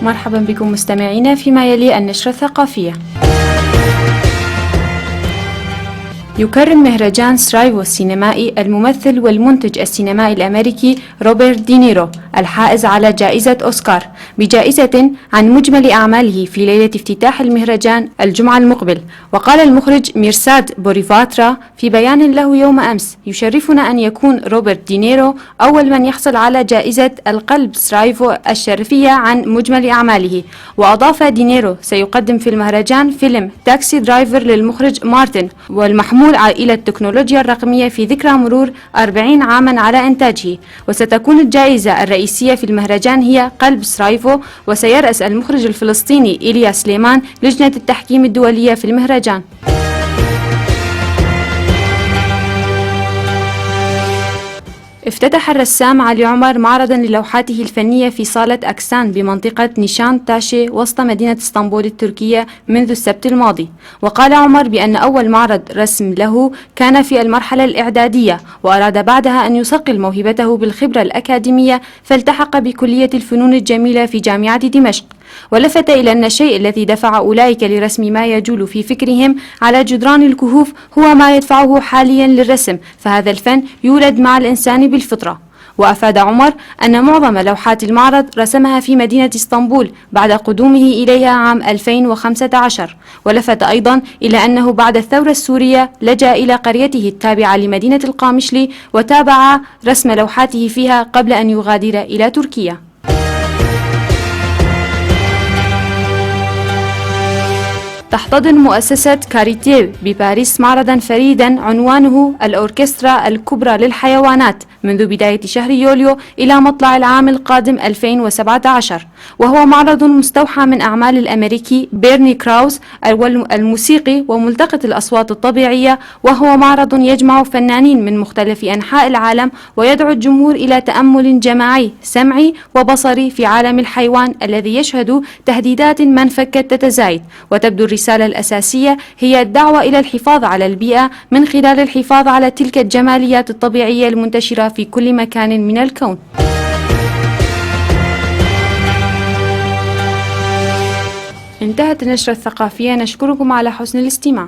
مرحبا بكم مستمعينا فيما يلي النشرة الثقافية. يكرم مهرجان سترايفو السينمائي الممثل والمنتج السينمائي الأمريكي روبرت دينيرو الحائز على جائزة أوسكار بجائزة عن مجمل أعماله في ليلة افتتاح المهرجان الجمعة المقبل. وقال المخرج ميرساد بوريفاترا في بيان له يوم أمس: يشرفنا أن يكون روبرت دينيرو أول من يحصل على جائزة القلب سترايفو الشرفية عن مجمل أعماله. وأضاف دينيرو: سيقدم في المهرجان فيلم تاكسي درايفر للمخرج مارتن والمحمول إلى التكنولوجيا الرقمية في ذكرى مرور 40 عاما على إنتاجه. وستكون الجائزة الرئيسية في المهرجان هي قلب سترايفو. وسيرأس المخرج الفلسطيني إيليا سليمان لجنة التحكيم الدولية في المهرجان. افتتح الرسام علي عمر معرضا للوحاته الفنية في صالة أكسان بمنطقة نيشان تاشي وسط مدينة اسطنبول التركية منذ السبت الماضي. وقال عمر بأن أول معرض رسم له كان في المرحلة الإعدادية، وأراد بعدها أن يصقل موهبته بالخبرة الأكاديمية، فالتحق بكلية الفنون الجميلة في جامعة دمشق. ولفت إلى أن الشيء الذي دفع أولئك لرسم ما يجول في فكرهم على جدران الكهوف هو ما يدفعه حاليا للرسم، فهذا الفن يولد مع الإنسان بالفطرة. وأفاد عمر أن معظم لوحات المعرض رسمها في مدينة اسطنبول بعد قدومه إليها عام 2015. ولفت أيضا إلى أنه بعد الثورة السورية لجأ إلى قريته التابعة لمدينة القامشلي وتابع رسم لوحاته فيها قبل أن يغادر إلى تركيا. تحتضن مؤسسة كاريتيه بباريس معرضا فريدا عنوانه الأوركسترا الكبرى للحيوانات منذ بداية شهر يوليو إلى مطلع العام القادم 2017. وهو معرض مستوحى من أعمال الأمريكي بيرني كراوز الموسيقي وملتقط الأصوات الطبيعية. وهو معرض يجمع فنانين من مختلف أنحاء العالم ويدعو الجمهور إلى تأمل جماعي سمعي وبصري في عالم الحيوان الذي يشهد تهديدات ما انفكت تتزايد. وتبدو الرسالة الأساسية هي الدعوة إلى الحفاظ على البيئة من خلال الحفاظ على تلك الجماليات الطبيعية المنتشرة في كل مكان من الكون. انتهت النشرة الثقافية، نشكركم على حسن الاستماع.